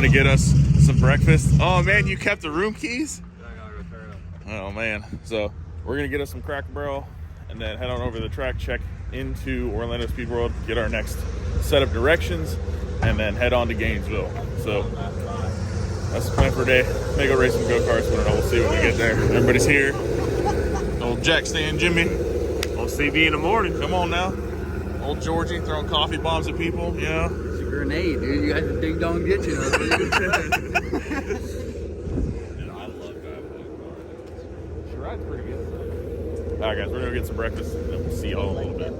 gonna get us some breakfast. Oh man, you kept the room keys? I gotta return them. Oh man. So we're gonna get us some Cracker Barrel and then head on over the track, check into Orlando Speedworld, get our next set of directions, and then head on to Gainesville. So that's the plan for today. May go race some go-karts, but we'll see when we get there. Everybody's here. Old Jack Stan Jimmy. Old CB in the morning. Come on now. Old Georgie throwing coffee bombs at people, you know? It's a grenade, dude. You got the ding dong get you. Dude, I love driving go-karts. She rides pretty good. All right, guys, we're gonna go get some breakfast, and then we'll see y'all in a little bit.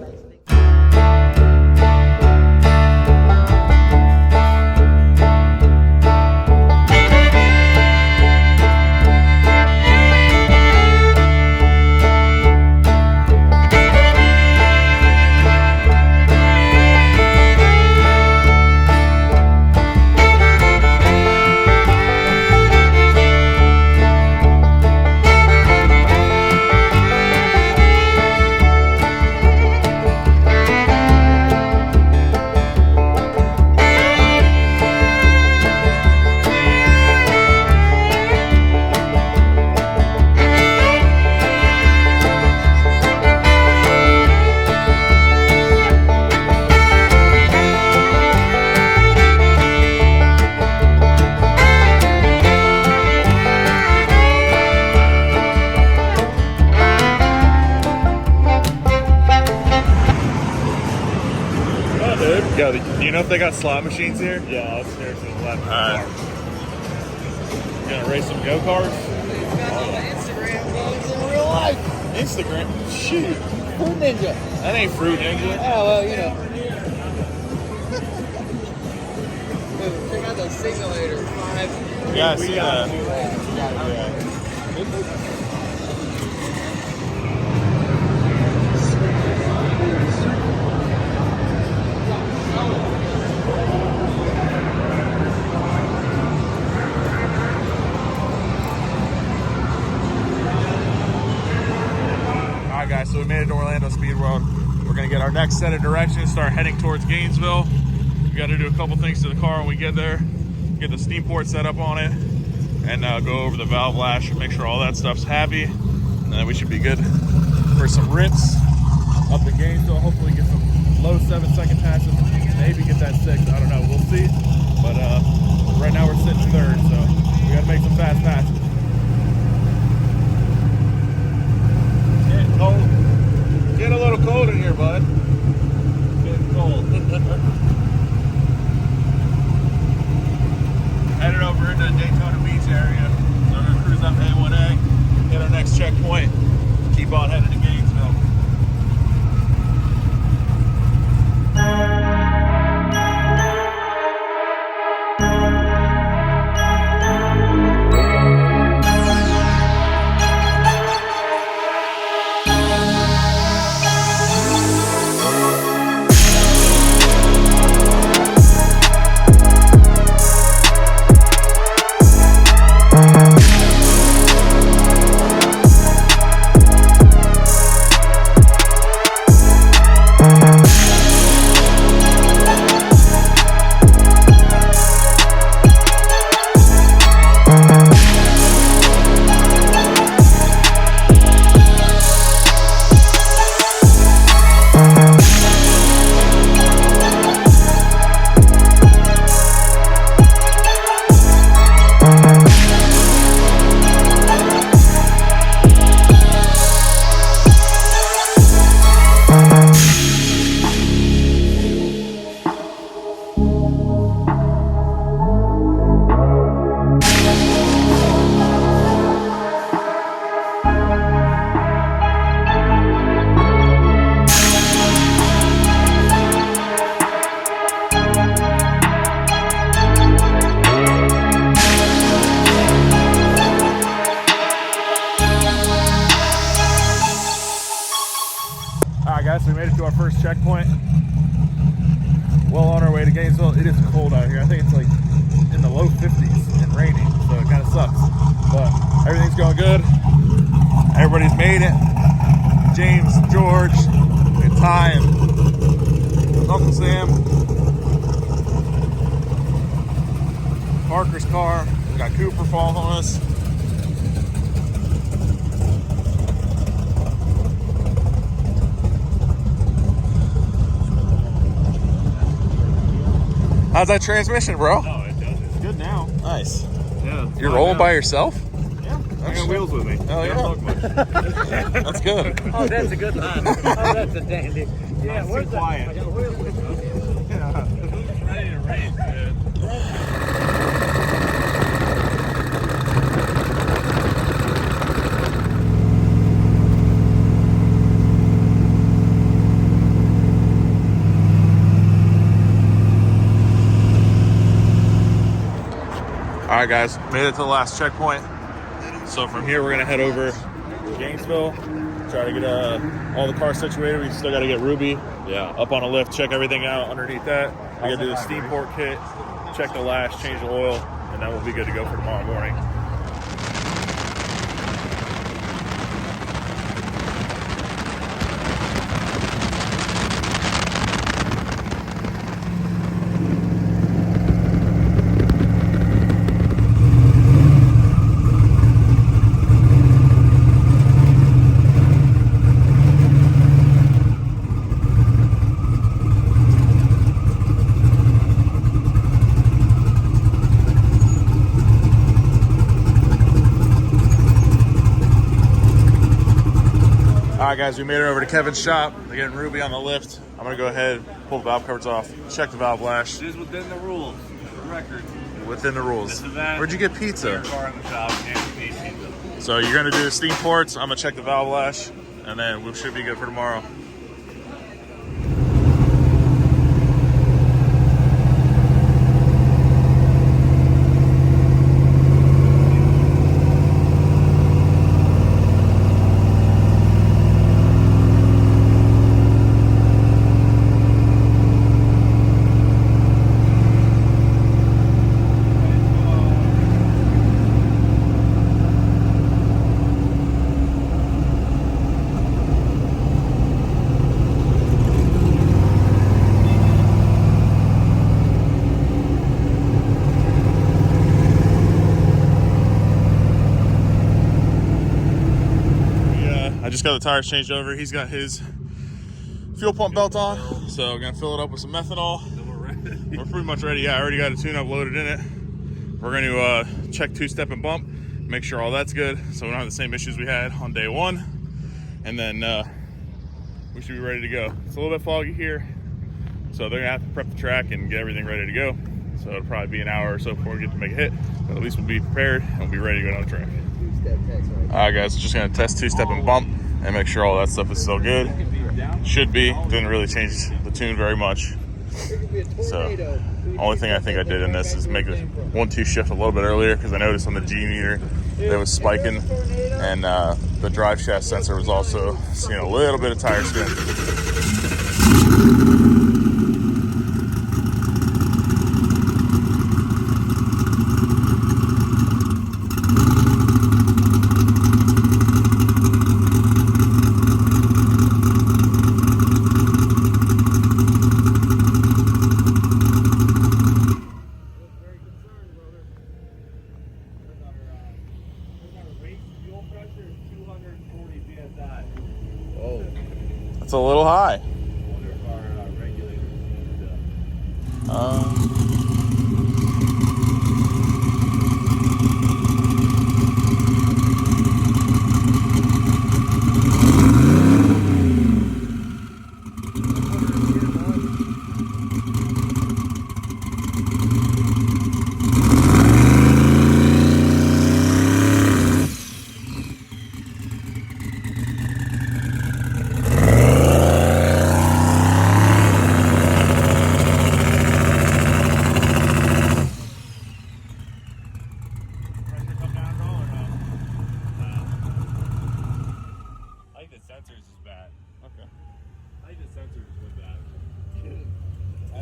Yo, do you know if they got slot machines here? Yeah, upstairs to the left. Alright. Gonna race some go-karts? Instagram vlogs in real life. Instagram? Shoot. Fruit Ninja. That ain't Fruit Ninja. Oh, well, you know. Check out the simulator. 5. Yeah, I see that. Alright guys, so we made it to Orlando Speedworld. We're gonna get our next set of directions, start heading towards Gainesville. We gotta do a couple things to the car when we get there. Get the steam port set up on it and go over the valve lash and make sure all that stuff's happy. And then we should be good for some rips up to Gainesville. Hopefully get some low 7-second passes. Maybe get that 6, I don't know, we'll see. But right now we're sitting third, so we gotta make some fast passes. Getting cold. Getting a little cold in here, bud. Getting cold. Headed over into the Daytona Beach area. So we're gonna cruise up A1A, hit our next checkpoint, keep on heading to Gainesville. Guys, we made it to our first checkpoint. Well on our way to Gainesville. It is cold out here. I think it's like in the low 50s and raining, so it kind of sucks. But everything's going good. Everybody's made it. James, George, and Ty, and Uncle Sam. Marker's car. We got Cooper following us. How's that transmission, bro? No, it does. It's good now. Nice. Yeah. You're rolling by yourself? Yeah. I got wheels with me. Oh, yeah. Don't look much. That's good. Oh, that's a good line. Oh, that's a dandy. Yeah, Nice where's and that? quiet. I got wheels with me. Ready to race, man. All right, guys, made it to the last checkpoint. So from here, we're gonna head over to Gainesville, try to get all the cars situated. We still got to get Ruby up on a lift, check everything out underneath that. We got to do the steam port kit, check the lash, change the oil, and then we'll be good to go for tomorrow morning. All right, guys, we made it over to Kevin's shop. They're getting Ruby on the lift. I'm gonna go ahead, pull the valve covers off, check the valve lash. It is within the rules. The record. Within the rules. Where'd you get pizza? Car in the shop and pizza. So you're gonna do the steam ports. I'm gonna check the valve lash, and then we should be good for tomorrow. I just got the tires changed over. He's got his fuel pump belt on, so we're gonna fill it up with some methanol. We're pretty much ready. Yeah, I already got a tune-up loaded in it. We're gonna check two-step and bump, make sure all that's good, so we don't have the same issues we had on day one, and then we should be ready to go. It's a little bit foggy here, so they're gonna have to prep the track and get everything ready to go. So it'll probably be an hour or so before we get to make a hit, but at least we'll be prepared and we'll be ready to go down the track. All right, guys, just gonna test two-step and bump and make sure all that stuff is still good. Should be. Didn't really change the tune very much. So only thing I think I did in this is make the 1-2 shift a little bit earlier, because I noticed on the G meter it was spiking, and the drive shaft sensor was also seeing a little bit of tire spin. That's a little high.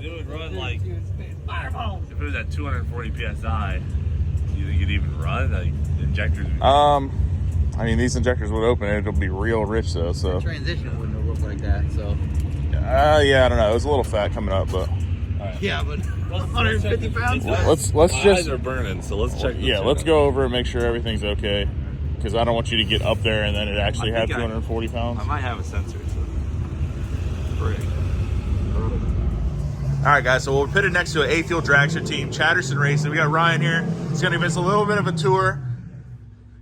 It would run like, if it was at 240 psi, you think it'd even run? Like, the injectors would I mean, these injectors would open it. It'll be real rich though. So Transition wouldn't have looked like that. So yeah, I don't know. It was a little fat coming up, but Yeah, but 150 pounds? Let's My just eyes are burning, so let's check. let's go over and make sure everything's okay. Because I don't want you to get up there and then it actually I have think 240 pounds. I might have a sensor. So. Great. All right, guys, so we're pitted next to an A-Field dragster team, Chatterson Racing. We got Ryan here. He's going to give us a little bit of a tour,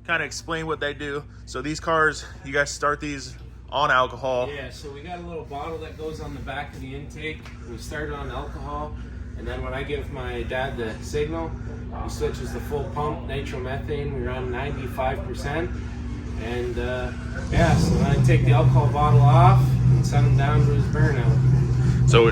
kind of explain what they do. So these cars, you guys start these on alcohol. Yeah, so we got a little bottle that goes on the back of the intake. We started on alcohol, and then when I give my dad the signal, he switches the full pump, nitromethane. We run 95%. And yeah, so then I take the alcohol bottle off and send him down to his burnout. So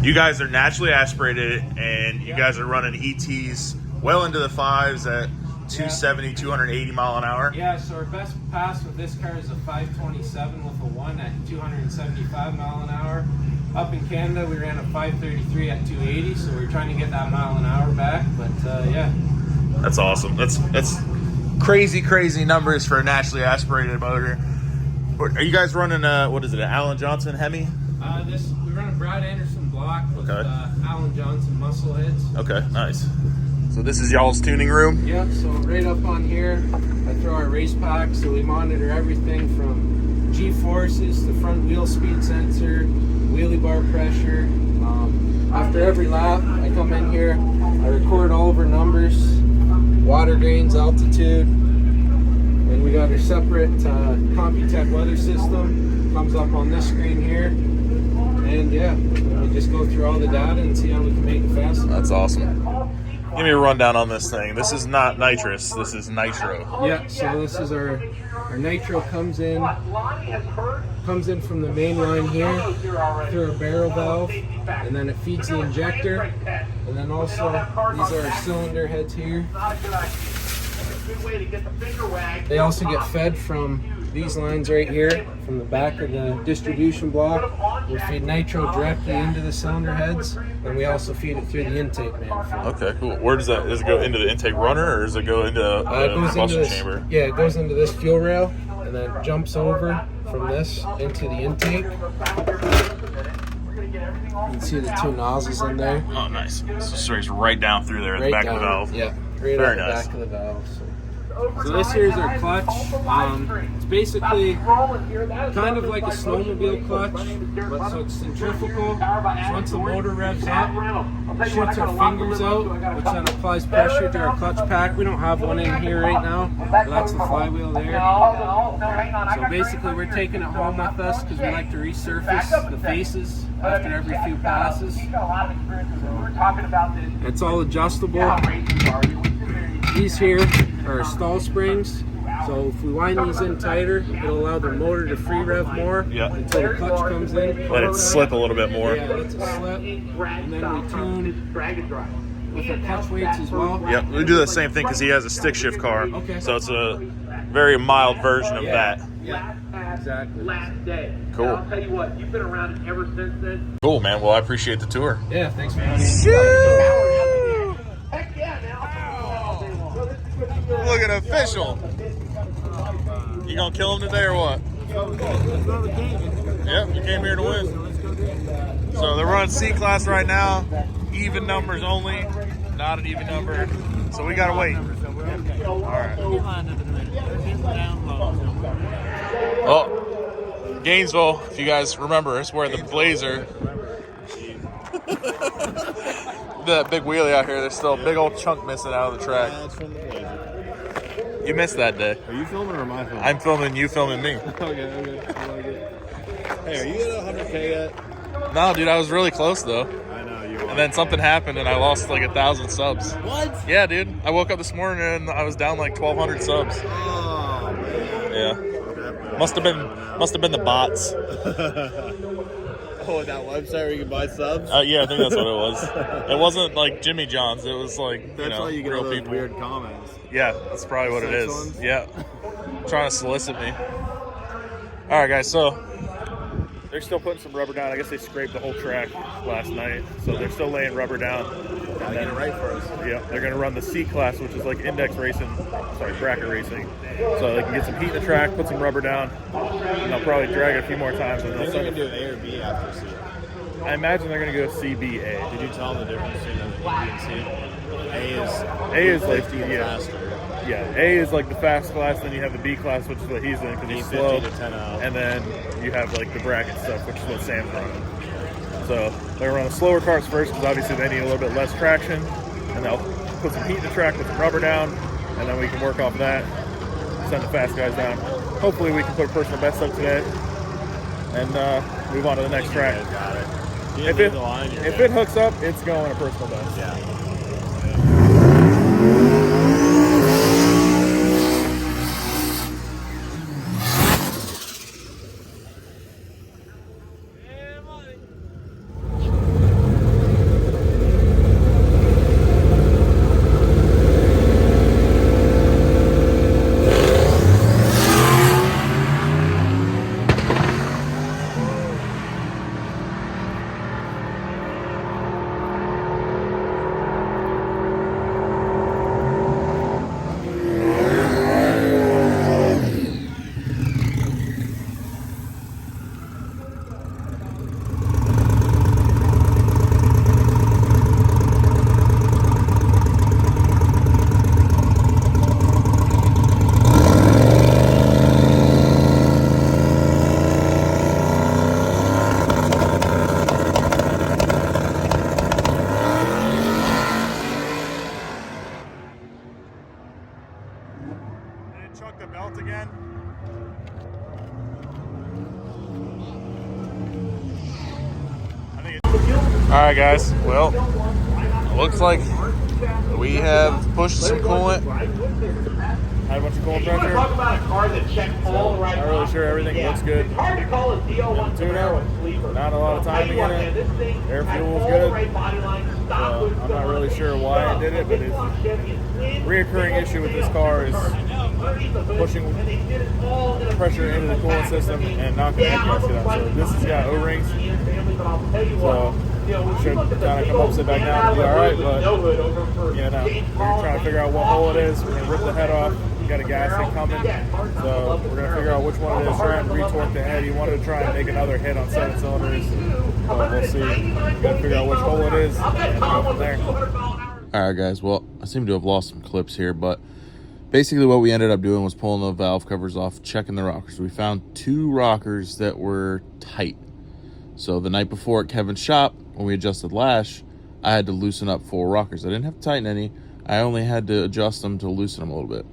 you guys are naturally aspirated, and you guys are running ETs well into the fives at 270, 280 mile an hour. Yeah, so our best pass with this car is a 527 with a 1 at 275 mile an hour. Up in Canada, we ran a 533 at 280, so we're trying to get that mile an hour back, but yeah. That's awesome. That's crazy numbers for a naturally aspirated motor. Are you guys running what is it, an Alan Johnson Hemi? We run a Brad Anderson block with Okay. Alan Johnson muscle heads. Okay, nice. So this is y'all's tuning room? Yep, so right up on here, I throw our race pack, so we monitor everything from G-forces to front wheel speed sensor, wheelie bar pressure. After every lap, I come in here, I record all of our numbers, water drains, altitude, and we got our separate Computech weather system, comes up on this screen here, and yeah, we just go through all the data and see how we can make it faster. That's awesome. Give me a rundown on this thing. This is not nitrous, this is nitro. Yeah, so this is our nitro comes in from the main line here through a barrel valve, and then it feeds the injector, and then also these are our cylinder heads here. They also get fed from these lines right here from the back of the distribution block. We feed nitro directly into the cylinder heads, and we also feed it through the intake manifold. Okay, cool. Where does it go into the intake runner, or does it go into the combustion chamber? Yeah, it goes into this fuel rail and then jumps over from this into the intake. You can see the two nozzles in there. Oh, nice. So it strays right down through there at the back of the valve. Yeah, right Very at the nice. back of the valve. So this here is our clutch. It's basically kind of like a snowmobile clutch, but so it's centrifugal. So once the motor revs up, it shoots our fingers out, which then applies pressure to our clutch pack. We don't have one in here right now, but that's the flywheel there. So basically we're taking it home with us because we like to resurface the faces after every few passes. So it's all adjustable. These here are stall springs, so if we wind these in tighter, it'll allow the motor to free rev more until the clutch comes in. Let it slip a little bit more. Yeah, let it slip, and then we tune with our clutch weights as well. Yep, we do the same thing because he has a stick shift car. Okay. So it's a very mild version of that. Yeah, exactly. Last day. Cool. And I'll tell you what, you've been around ever since then. Cool, man. Well, I appreciate the tour. Yeah, thanks for having me. Heck yeah, man. Look at official. You gonna kill him today or what? Yep, you came here to win. So they're running C class right now. Even numbers only, not an even number. So we gotta wait. Alright. Oh, Gainesville, if you guys remember, it's where the Blazer. That big wheelie out here, there's still a big old chunk missing out of the track. That's from the Blazer. You missed that day. Are you filming or am I filming? I'm filming, you filming me. Okay. I like it. Hey, are you at 100K yet? No, dude, I was really close though. I know you are. And then something happened and I lost like 1,000 subs. What? Yeah, dude. I woke up this morning and I was down like 1,200 subs. Oh, man. Yeah. Must have been the bots. Oh, that website where you can buy subs? Yeah, I think that's what it was. It wasn't like Jimmy John's. It was like, That's why you get all real those people. weird comments. Yeah, that's probably what it Sex is. ones? Yeah. Trying to solicit me. All right, guys. So they're still putting some rubber down. I guess they scraped the whole track last night. So they're still laying rubber down. Gotta get it right for us. Yeah, they're going to run the C class, which is like index racing, bracket racing. So they can get some heat in the track, put some rubber down, and they'll probably drag it a few more times. And I they'll think we start can do A or B after C. I imagine they're going to go C, B, A. Did you tell them the difference between the B and C? A is like, 50 and yeah. faster. Yeah, A is like the fast class, then you have the B class, which is what he's in because he's slow. 50 to 10 out. And then you have like the bracket stuff, which is what Sam's running. So they're running slower carts first because obviously they need a little bit less traction. And they'll put some heat in the track, put some rubber down, and then we can work off that, send the fast guys down. Hopefully we can put a personal best up today and move on to the next track. You guys got it. You If leave it, the line, you're if good. it hooks up, it's going a personal best. Yeah. And chuck the belt again. Alright guys, well, looks like we have pushed some coolant. Had a bunch of coolant pressure. Talk about a car that checks all the right Not really sure everything looks good. It's hard to call a DL1 Camaro a sleeper. Not a lot of time to get it. Air fuel is good. I'm not really sure why I did it, but it's a reoccurring issue with this car is pushing pressure into the coolant system and knocking the head gasket out. So this has got O-rings, so should kind of come up, sit back down, and be all right. But yeah, no, we're trying to figure out what hole it is. We're gonna rip the head off. We got a gasket coming, so we're gonna figure out which one it is. Try and retorque the head. He wanted to try and make another hit on 7 cylinders, but we'll see. We gotta figure out which hole it is and go from there. All right, guys. Well, I seem to have lost some clips here, but basically what we ended up doing was pulling the valve covers off, checking the rockers. We found 2 rockers that were tight. So the night before at Kevin's shop, when we adjusted lash, I had to loosen up 4 rockers. I didn't have to tighten any. I only had to adjust them to loosen them a little bit.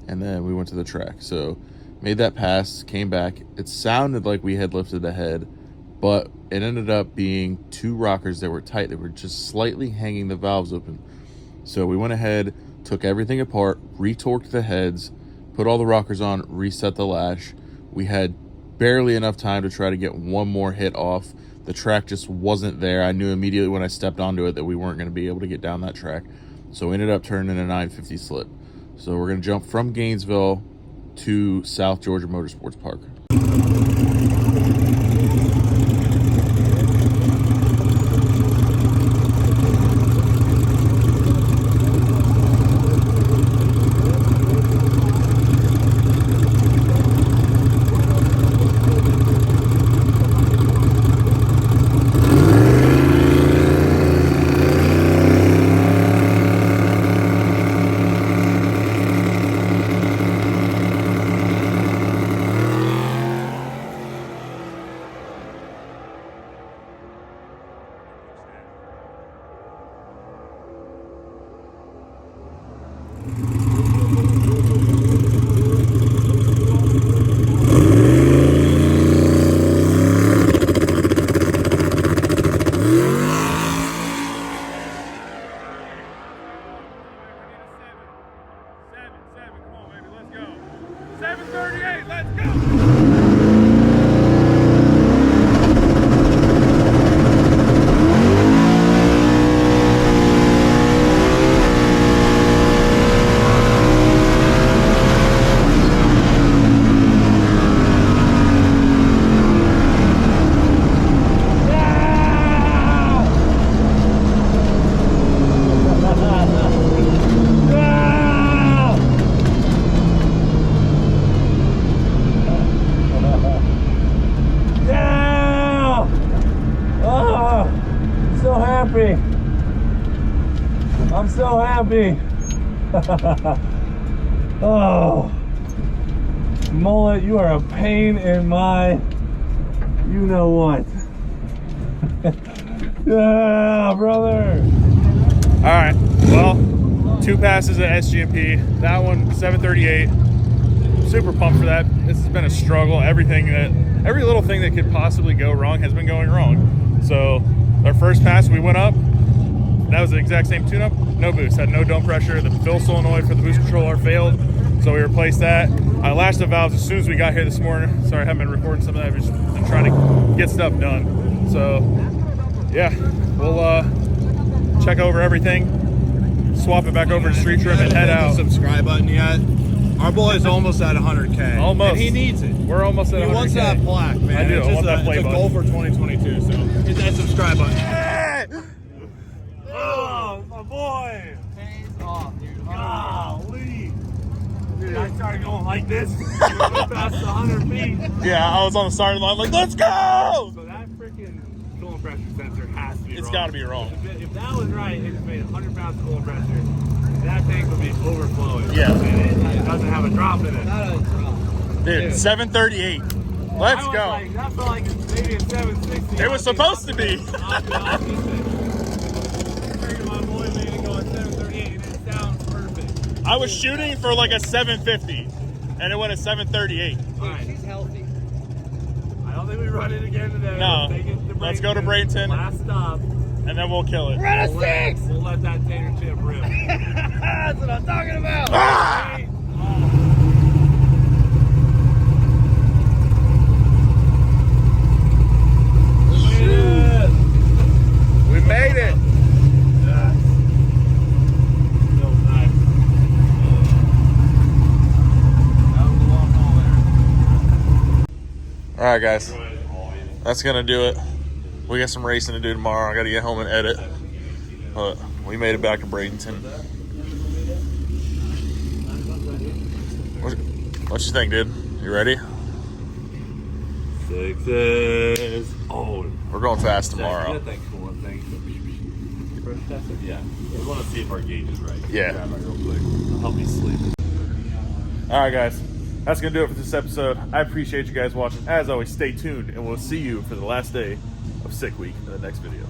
And then we went to the track. So made that pass, came back. It sounded like we had lifted the head, but it ended up being 2 rockers that were tight. They were just slightly hanging the valves open. So we went ahead, took everything apart, retorqued the heads, put all the rockers on, reset the lash. We had barely enough time to try to get one more hit off. The track just wasn't there. I knew immediately when I stepped onto it that we weren't going to be able to get down that track. So we ended up turning a 950 slip. So we're going to jump from Gainesville to South Georgia Motorsports Park. Golly. Oh. Mullet, you are a pain in my you know what. Yeah, brother. All right, well, 2 passes at SGMP. That one, 738. Super pumped for that. This has been a struggle. Every little thing that could possibly go wrong has been going wrong. So our first pass, we went up. That was the exact same tune-up. No boost, had no dome pressure. The fill solenoid for the boost controller failed, so we replaced that. I lashed the valves as soon as we got here this morning. Sorry, I haven't been recording some of that. I've just been trying to get stuff done. So yeah, we'll check over everything, swap it back over to street trim, and head out. The subscribe button yet? Our boy's almost at 100K. Almost. And he needs it. We're almost at 100K. He wants that plaque, man. I do. I want that play It's a button. goal for 2022, so hit that subscribe button. Oh, my boy. Hands off, dude. Golly. Dude, I started going like this. Past 100 feet. Yeah, I was on the starting line like, let's go! So that freaking coolant pressure sensor has to be wrong. It's got to be wrong. If that was right, it just made 100 pounds of coolant pressure. That tank would be overflowing. Yeah. And it doesn't have a drop in it. Dude, 738. Let's go. Like, that felt like maybe a 760. It was supposed to be. My boy made it go at 738 and it sounds perfect. I was shooting for like a 750, and it went at 738. Alright. She's healthy. I don't think we run it again today. No. Let's take it to Let's go to Bradenton. Last stop. And then we'll kill it. Run a 6! We'll let that tater chip rip. That's what I'm talking about. Ah! We made it. All right, guys. That's going to do it. We got some racing to do tomorrow. I got to get home and edit. But we made it back to Bradenton. What you think, dude? You ready? 6s. Oh, We're going fast tomorrow. That thing's cool. That thing. First test it? Yeah. We want to see if our gauge is right. Yeah. Grab it real quick. Help me sleep. All right, guys. That's going to do it for this episode. I appreciate you guys watching. As always, stay tuned, and we'll see you for the last day of Sick Week in the next video.